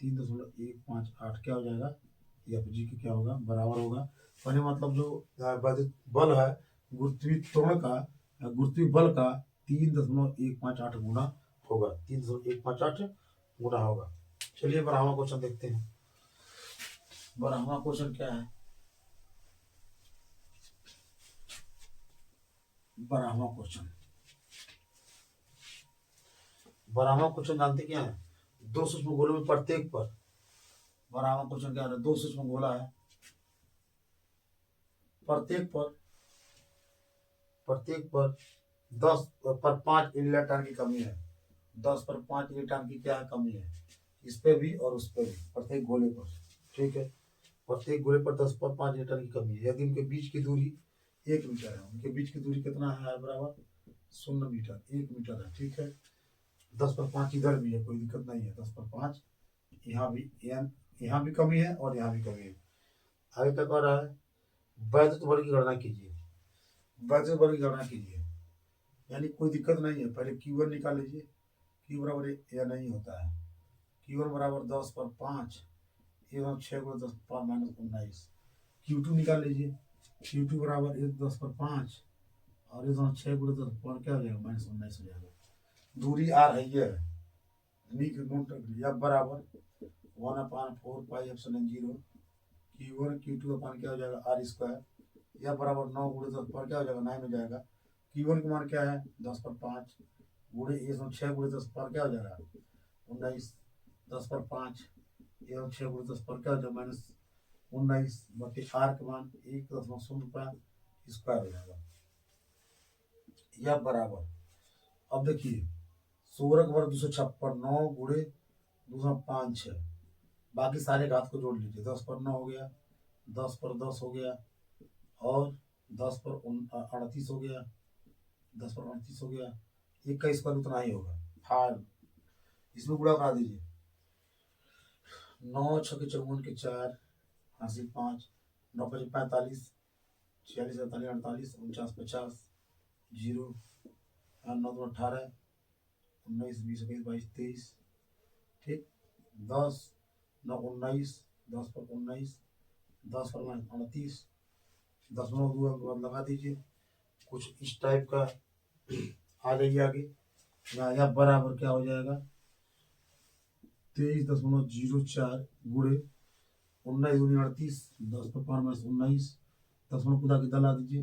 3.158 क्या हो जाएगा, एफ जी की क्या होगा, बराबर होगा। पहले मतलब जो वैद्युत बल है गुरुत्वीय त्वरण का, गुरुत्वीय बल का 3.158 गुना होगा, 3.158 गुना होगा। चलिए 12वां क्वेश्चन देखते हैं। 12वां क्वेश्चन क्या है, 12वां क्वेश्चन जानते क्या है, 2 सूक्ष्म गोलों में प्रत्येक पर, 12वां क्वेश्चन क्या है, 2 सूक्ष्म गोला है, प्रत्येक पर 10 पर 5 इलेक्ट्रॉन की कमी है, 10 पर 5 इलेक्ट्रॉन की क्या है, कमी है, इस पे भी और उस पे भी, प्रत्येक गोले पर। ठीक है, प्रत्येक गोले पर 10 पर 5 इलेक्ट्रॉन की कमी है। यदि उनके बीच की दूरी 1 मीटर है। उनके बीच की दूरी कितना है r बराबर 0 मीटर, 1 मीटर है। ठीक है, 10/5 इधर भी है, कोई दिक्कत नहीं है। 10/5 यहाँ भी, यहाँ भी कमी है और यहाँ भी कमी है। आगे क्या कह रहा है, वैद्युत बल की गणना कीजिए। वैद्युत बल की गणना कीजिए यानी कोई दिक्कत नहीं है। पहले Q1 निकाल लीजिए। Q बराबर या नहीं होता है, Q1 बराबर 10/5 एवं 6 × 10⁻⁹ Q2 निकाल लीजिए। Q2 बराबर 1/10/5 और इस 6 × 10 पर क्या हो जाएगा, -19 हो जाएगा। दूरी r है ये है, नोट रख लिया। बराबर 1/4πε0 Q1 Q2 अपन क्या हो जाएगा r², या बराबर 9 × 10 पर क्या हो जाएगा 9 हो जाएगा। Q1 का मान क्या है 10/5 गुणे 6 × 10 पर क्या हो जाएगा 19, 10/5 एवं 6 × 10 पर क्या हो जाएगा -19 बटे r का मान 1.05 हो जाएगा। यह बराबर, अब देखिए 16 का वर्ग 256, 9 गुणे 2.5 6, बाकी सारे घात को जोड़ लीजिए। 10/9 हो गया, 10/10 हो गया और 10/38 हो गया, 10/38 हो गया। 1 का स्क्वायर उतना ही होगा। हाल इसमें गुणा करा दीजिए। 9 6 के 54 के 4 80 5 9 5 45 46 47 48 49 50 0 9 2 18 19 20 21 22 23। ठीक, 10 9 19 10/19 10/38 10/2 अंक बाद लगा दीजिए। कुछ इस टाइप का आ जाइए आगे। यहाँ बराबर क्या हो जाएगा 23.04 गुणे 19 दूनी 38 10/5 दशमलव खुदा के दला दीजिए।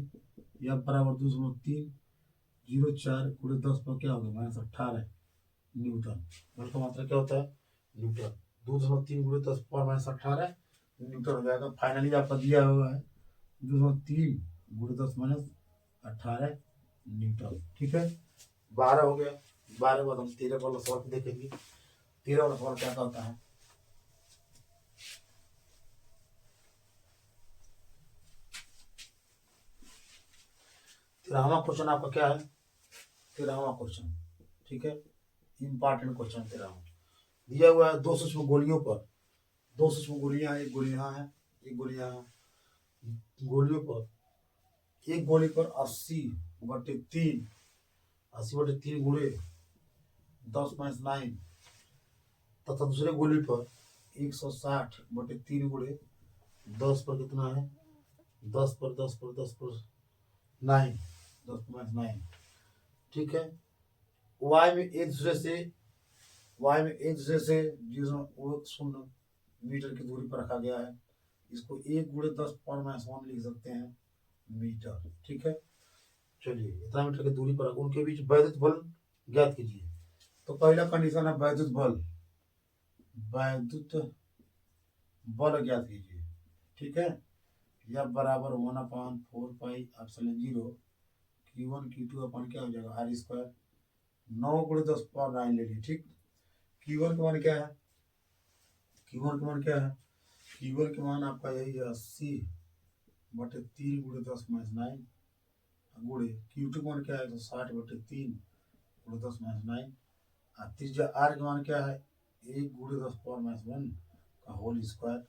यह बराबर 2.304 गुणे 10 पर क्या होगा -18 न्यूटन। बल का मात्रा क्या होता है न्यूटन। 2.3 गुणे 10⁻18 न्यूटन हो जाएगा। फाइनली आपका दिया हुआ है 2.3 गुणे 10⁻18 न्यूटन। ठीक है, 12 हो गया। 12 बाद हम 13 वाला सवाल देखेंगे। 13 वाला सवाल क्या कहता है, तेरहवां क्वेश्चन आपका क्या है, 13वां क्वेश्चन। ठीक है, इंपॉर्टेंट क्वेश्चन 13वां दिया हुआ है। 2 सूक्ष्म गोलियों पर, 2 सूक्ष्म गोलियां, एक गोली यहाँ है, एक गोली यहाँ है। गोलियों पर, एक गोली पर 80/3 80/3 गुणे 10⁻9 तथा दूसरे गोली पर 160/3 गुणे 10 पर कितना है 10 पर 10 पर 10 पर 9 10⁻9। ठीक है, वाई में एक दूसरे से 0.0 मीटर की दूरी पर रखा गया है। इसको 1 गुणे 10⁻1 लिख सकते हैं मीटर। ठीक है, चलिए इतना मीटर की दूरी पर उनके बीच वैद्युत बल ज्ञात कीजिए। तो पहला कंडीशन है वैद्युत बल ज्ञात कीजिए। ठीक है, यह बराबर 1/4πε0 Q1 Q2 अपन क्या हो जाएगा r²। 9 गुणे 10⁻9 ले लीजिए। ठीक, Q1 का मान क्या है, Q1 का मान क्या है, Q1 का मान आपका यही है 80/3 गुणे 10⁻9 गुणे Q2 का मान क्या है 160/3 गुणे 10⁻9 और त्रिज्या r का मान क्या है 1 गुणे 10⁻1 का होल स्क्वायर।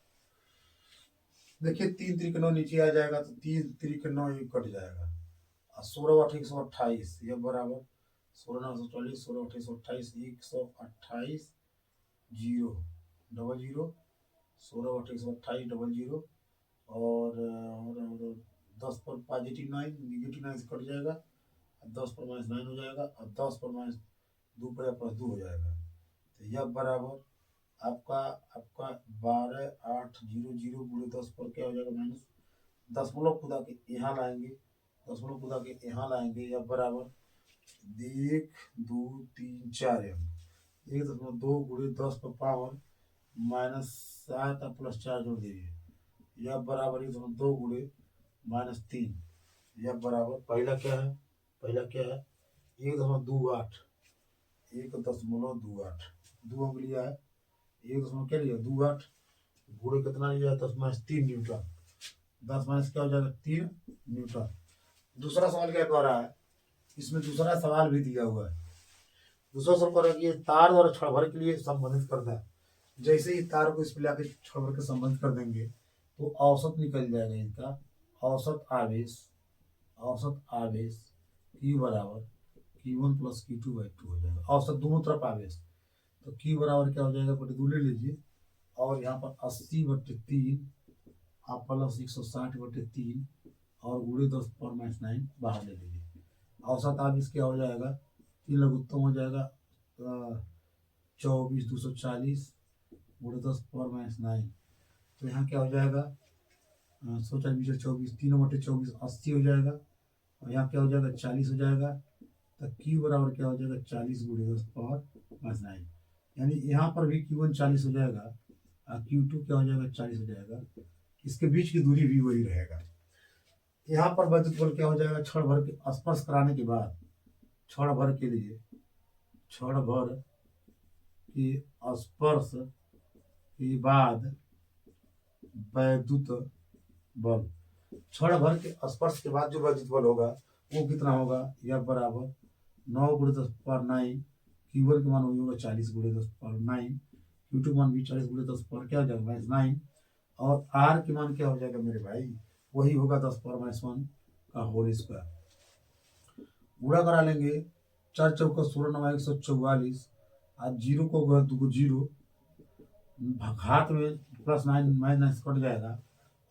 देखिए 3 3 9 नीचे आ जाएगा तो 3 3 9 1 कट जाएगा और 16 8 128 यह बराबर 16 9 140 16 8 128 128 0 00 16 8 128 00 और 10 पर पॉजिटिव 9 निगेटिव 9 से कट जाएगा, 10 पर -9 हो जाएगा और 10 पर -2 पर +2 हो जाएगा। तो यह बराबर आपका 12,800 गुणे 10 पर क्या हो जाएगा माइनस दशमलव खुदा के यहाँ लाएंगे, दशमलव खुदा के यहाँ लाएंगे। यह बराबर 1 2 3 4 1 दशमलव 2 गुणे 10 पर पावर -7 और +4 जोड़ दीजिए। यह बराबर 1.2 गुणे -3। यह बराबर पहला क्या है 1.28 1.28 दो अंक लिया है 1 क्या लिया 28 गुणे कितना लिया 10 - 3 न्यूटन। 10 - क्या हो जाएगा 3 न्यूटन। दूसरा सवाल क्या कह रहा है, इसमें दूसरा सवाल भी दिया हुआ है। दूसरा सवाल कह रहा है कि तार द्वारा क्षण भर के लिए संबंधित करना है। जैसे ही तार को इस पर लाके क्षण भर के संबंधित कर देंगे तो औसत निकल जाएगा इनका। औसत आवेश, औसत आवेश Q बराबर Q1 प्लस Q2/2 हो जाएगा। औसत दोनों तरफ आवेश, तो Q बराबर क्या हो जाएगा, बटे दो ले लीजिए, और यहाँ पर 80/3 आप प्लस 160/3 और गुणे 10⁻⁹ बाहर ले लीजिए। औसत आवेश क्या हो जाएगा, 3 लघुत्तम हो जाएगा 24/240 गुणे 10⁻⁹। तो यहाँ क्या हो जाएगा, 100/24 3/24 80 हो जाएगा, और यहाँ क्या हो जाएगा 40 हो जाएगा। तो Q बराबर क्या हो जाएगा 40 गुणे 10⁻⁹। यानी यहाँ पर भी Q1 40 हो जाएगा और Q2 क्या हो जाएगा 40 हो जाएगा। इसके बीच की दूरी भी वही रहेगा। यहाँ पर वैद्युत बल क्या हो जाएगा, क्षण भर के स्पर्श कराने के बाद, क्षण भर के लिए, क्षण भर के स्पर्श के बाद वैद्युत बल, क्षण भर के स्पर्श के बाद जो वैद्युत बल होगा वो कितना होगा, यह बराबर 9 गुणे 10⁻⁹। Q1 के मान वही होगा 40 गुणे 10⁻⁹, Q2 के मान भी 40 गुणे 10 पर क्या हो जाएगा -9, और R के मान क्या हो जाएगा मेरे भाई, वही होगा 10⁻⁻1 का होल स्क्वायर। गुणा करा लेंगे, 4 चौका 16 9 144, आज जीरो को दो जीरो, घात में +9 -9 कट जाएगा,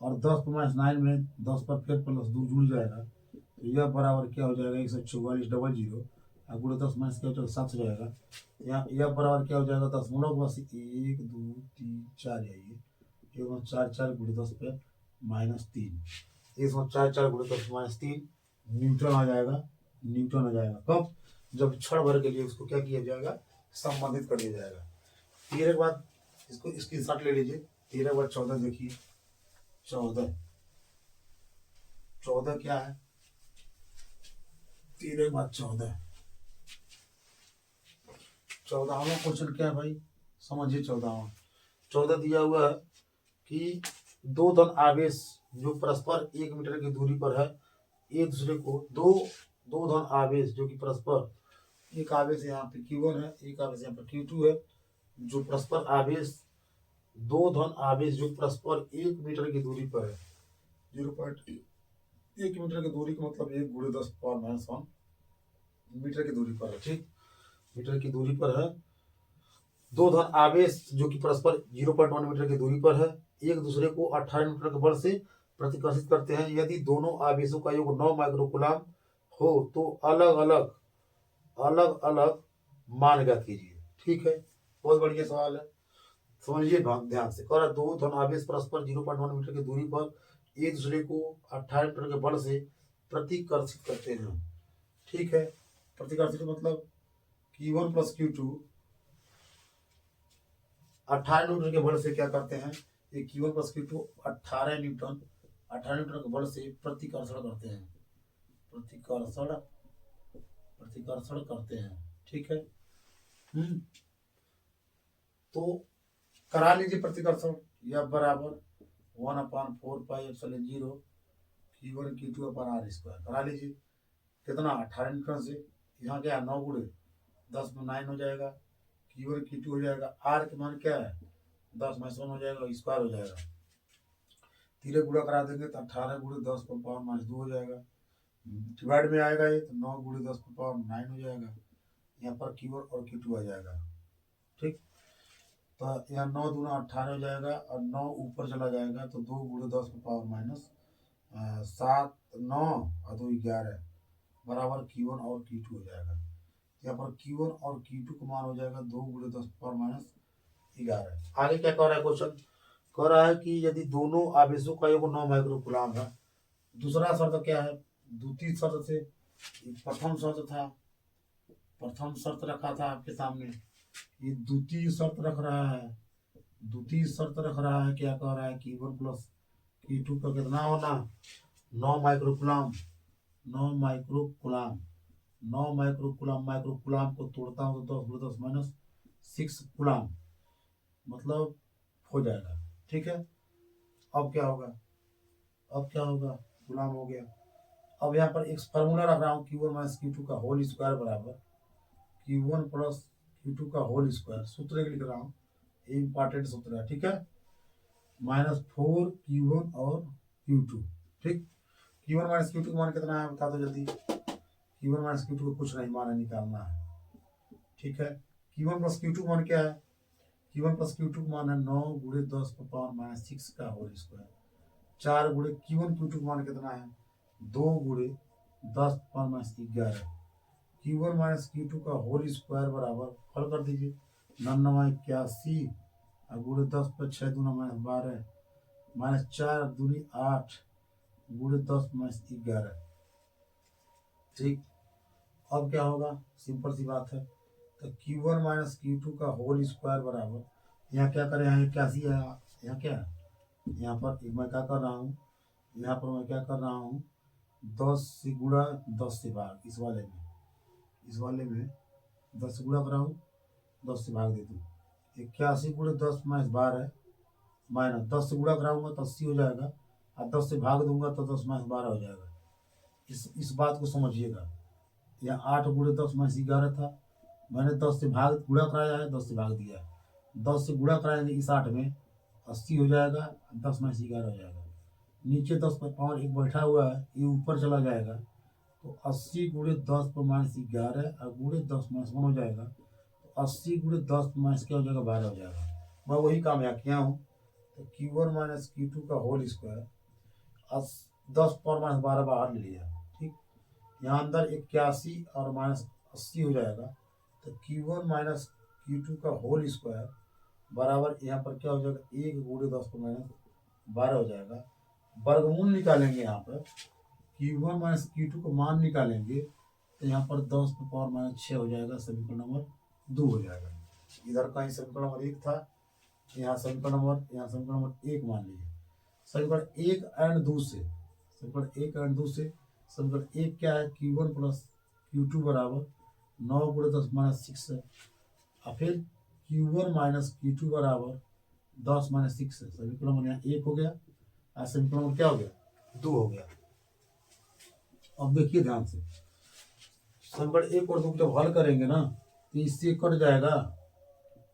और 10⁻⁹ में 10 पर फिर +2 जुड़ जाएगा, तो यह बराबर क्या हो जाएगा 144 डबल जीरो, और गुणे 10 माइनस क्या हो जाएगा 7 हो जाएगा। यहाँ यह बराबर क्या हो जाएगा 10 गुणा बस 1 2 3 4 आइए 1/4 गुणे 10 पे -3, 1/4 गुणे 10 -3 न्यूटन आ जाएगा। न्यूटन आ जाएगा कब, जब क्षण भर के लिए उसको क्या किया जाएगा, संबंधित कर दिया जाएगा। फिर एक बात इसको स्क्रीनशॉट ले लीजिए। 13/14 देखिए, 14 क्या है, 13/14 14वां क्वेश्चन क्या है भाई, समझिए। 14 दिया हुआ है कि दो धन आवेश जो परस्पर 1 मीटर की दूरी पर है, एक दूसरे को दो धन आवेश जो कि परस्पर, एक आवेश यहाँ पे Q1 है, एक आवेश यहाँ पर Q2 है, जो परस्पर आवेश, दो धन आवेश जो परस्पर 1 मीटर की दूरी पर है, 0.1 मीटर की दूरी का मतलब 1 गुणे 10⁻⁻1 मीटर की दूरी पर है। ठीक, मीटर की दूरी पर है, दो धन आवेश जो कि परस्पर 0.1 मीटर की दूरी पर है, एक दूसरे को 18 न्यूटन के बल से प्रतिकर्षित करते हैं। यदि दोनों आवेशों का योग 9 माइक्रोकूलम हो तो अलग अलग मान ज्ञात कीजिए। ठीक है, बहुत बढ़िया सवाल है, समझिए ध्यान से। कह रहा दो धन आवेश परस्पर 0.1 मीटर की दूरी पर एक दूसरे को 18 न्यूटन के बल से प्रतिकर्षित करते हैं। ठीक है, प्रतिकर्षित मतलब Q1 प्लस Q2 18 न्यूटन के बल से क्या करते हैं, ये Q1 प्लस Q2 18 न्यूटन के बल से प्रतिकर्षण करते हैं, प्रतिकर्षण करते हैं। ठीक है, तो करा लीजिए प्रतिकर्षण, यह बराबर 1/4πε0 Q1 Q2/r²। करा लीजिए, कितना 18 न्यूटन से, यहाँ क्या 9 गुणे 10 में 9 हो जाएगा, Q1 Q2 हो जाएगा, R के मान क्या है 10/1 हो जाएगा, स्क्वायर हो जाएगा। तीरे गुणा करा देंगे तो 18 गुणे 10 पर पावर -2 हो जाएगा, डिवाइड में आएगा ये तो 9 गुणे 10 पर पावर 9 हो जाएगा, यहाँ पर Q1 और Q2 आ जाएगा। ठीक, तो यहाँ 9 दूना 18 हो जाएगा, और 9 ऊपर चला जाएगा तो 2 गुणे 10 पर पावर -7 9 और 2 11 बराबर Q1 और Q2 हो जाएगा। यहाँ पर Q1 और Q2 का मान हो जाएगा 2 गुणे 10 पर पावर -11। आगे क्या कह रहा है क्वेश्चन, कह रहा है कि यदि दोनों आवेशों का योग 9 माइक्रोकूलम है। दूसरा शर्त क्या है, द्वितीय शर्त से प्रथम शर्त था, प्रथम शर्त रखा था आपके सामने, ये द्वितीय शर्त रख रहा है। द्वितीय शर्त रख रहा है, क्या कह रहा है Q1 प्लस Q2 का कितना होना 9 माइक्रोकूलम, 9 माइक्रोकूलम, 9 माइक्रोकूलम, माइक्रोकूलम को तोड़ता हूँ तो 10 गुणे 10 -6 कूलम मतलब हो जाएगा। ठीक है, अब क्या होगा, कूलम हो गया। अब यहाँ पर एक फार्मूला रख रहा हूँ Q1 माइनस Q2 का होल स्क्वायर बराबर Q1 प्लस Q2 का होल स्क्वायर। सूत्र लिख रहा हूँ, ये इंपॉर्टेंट सूत्र है, ठीक है। -4 Q1 और Q2, ठीक। Q1 माइनस Q2 का मान कितना है बता दो जल्दी। Q1 माइनस Q2 को कुछ नहीं मान है, निकालना है, ठीक है। Q1 प्लस Q2 मान क्या है? Q1 प्लस Q2 मान है 9 गुणे 10 का पावर माइनस 6 का होल स्क्वायर। 4 गुणे Q1 Q2 मान कितना है? 2 गुणे 10 power minus 11। Q1 minus Q2 का होल स्क्वायर बराबर, हल कर दीजिए, 9981 गुणे 10 पर 6 दूना माइनस 12 माइनस 4 दूनी 8 गुणे 10 माइनस 11, ठीक। अब क्या होगा? सिंपल सी बात है। तो Q1 माइनस Q2 का होल स्क्वायर बराबर, यहाँ क्या करें, यहाँ क्या सी है, यहाँ क्या है, यहाँ पर मैं क्या कर रहा हूँ, यहाँ पर मैं क्या कर रहा हूँ, 10 से गुणा 10 से भाग, इस वाले में 10 से गुणा कराऊँ, 10 से भाग दे दूँ, 81 गुणे 10 माइनस 12 माइनस 10 से गुणा कराऊंगा तो 80 हो जाएगा, और 10 से भाग दूंगा तो 10 माइनस 12 हो जाएगा। इस बात को समझिएगा। यहाँ 8 गुणे 10 माइनस 11 था, मैंने 10 से भाग गुणा कराया है, 10 से भाग दिया, 10 से गुणा कराएंगे इस 8 में 80 हो जाएगा, 10 माइनस 11 हो जाएगा। नीचे 10 पर पावर एक बैठा हुआ है, ये ऊपर चला जाएगा, तो 80 गुणे 10 पर माइनस 11 और गुणे 10 माइनस 1 हो जाएगा, तो 80 गुणे 10 पर माइनस क्या हो जाएगा, 12 हो जाएगा। मैं वही काम यहाँ किया हूँ। तो Q1 माइनस Q2 का होल स्क्वायर 10 पावर माइनस 12 बाहर ले लिया, ठीक। यहाँ अंदर 81 और माइनस 80 हो जाएगा, तो Q1 माइनस Q2 का होल स्क्वायर बराबर यहाँ पर क्या हो जाएगा, 1 गुणे 10 पर माइनस 12 हो जाएगा। वर्गमूल निकालेंगे, यहाँ पर Q1 माइनस Q2 को मान निकालेंगे, तो यहाँ पर 10 पर पावर माइनस 6 हो जाएगा, समीकरण नंबर 2 हो जाएगा। इधर का ही समीकरण नंबर 1 था, यहाँ समीकरण नंबर 1 मान लीजिए। समीकरण 1 एंड 2 से, समीकरण 1 क्या है, Q1 प्लस Q2 बराबर 9 गुणे 10 माइनस 6 है, और फिर Q1 माइनस Q2 बराबर 10 माइनस 6 है। समीकरण नंबर यहाँ 1 हो गया, और समीकरण नंबर क्या हो गया, 2 हो गया। अब देखिए ध्यान से, समीकरण 1 और 2 जब हल करेंगे ना, तो इससे कट जाएगा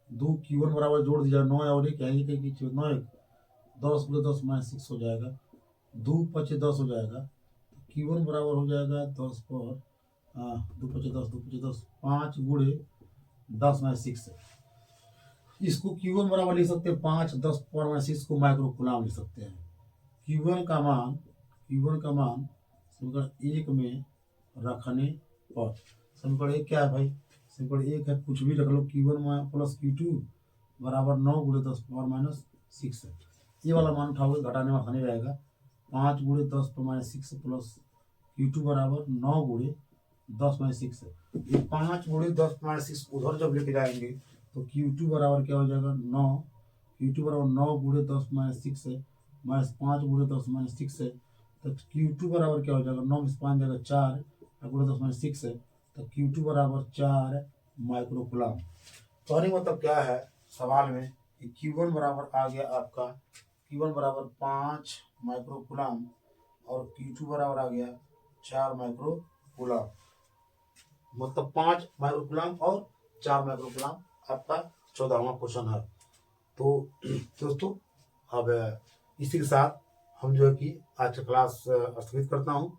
2, Q1 बराबर जोड़ दिया 9 और 1 है, 9 10 गुणे 10 माइनस 6 हो जाएगा, 2 5 10 हो जाएगा, Q1 बराबर हो जाएगा 10 पर 2 5 10 5 गुणे 10 माइनस 6 है। इसको Q1 बराबर लिख सकते हैं 5 10 पावर माइनस 6 को माइक्रो कूलम लिख सकते हैं। Q1 का मान समीकरण 1 में रखने पर, समीकरण 1 क्या है भाई, समीकरण 1 है, कुछ भी रख लो, Q1 प्लस Q2 बराबर 9 गुणे 10 पावर माइनस 6 है। ये वाला मान उठाओगे, घटाने में आसानी रहेगा, 5 गुणे 10 पावर माइनस 6 प्लस Q2 बराबर 9 गुणे 10 माइनस 6 है। ये 5 गुणे 10 माइनस 6 उधर जब लेके जाएंगे, तो Q2 बराबर क्या हो जाएगा, 9, Q2 बराबर 9 गुणे 10 माइनस 6 है, माइनस 5 गुणे 10 माइनस 6 है, तो Q2 बराबर क्या हो जाएगा, 9 में 5 जाएगा 4 गुणे 10 माइनस 6 है, तो Q2 बराबर 4 माइक्रो कूलम। तो मतलब क्या है सवाल में कि Q1 बराबर आ गया आपका, Q1 बराबर 5 माइक्रो कूलम और Q2 बराबर आ गया 4 माइक्रो कूलम, मतलब 5 माइक्रो कूलम और 4 माइक्रो कूलम आपका 14वां क्वेश्चन है। तो दोस्तों अब इसी के साथ हम जो है कि आज का क्लास स्थगित करता हूँ,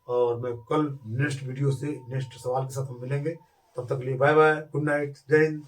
और मैं कल नेक्स्ट वीडियो से नेक्स्ट सवाल के साथ हम मिलेंगे। तब तक के लिए बाय बाय, गुड नाइट, जय हिंद।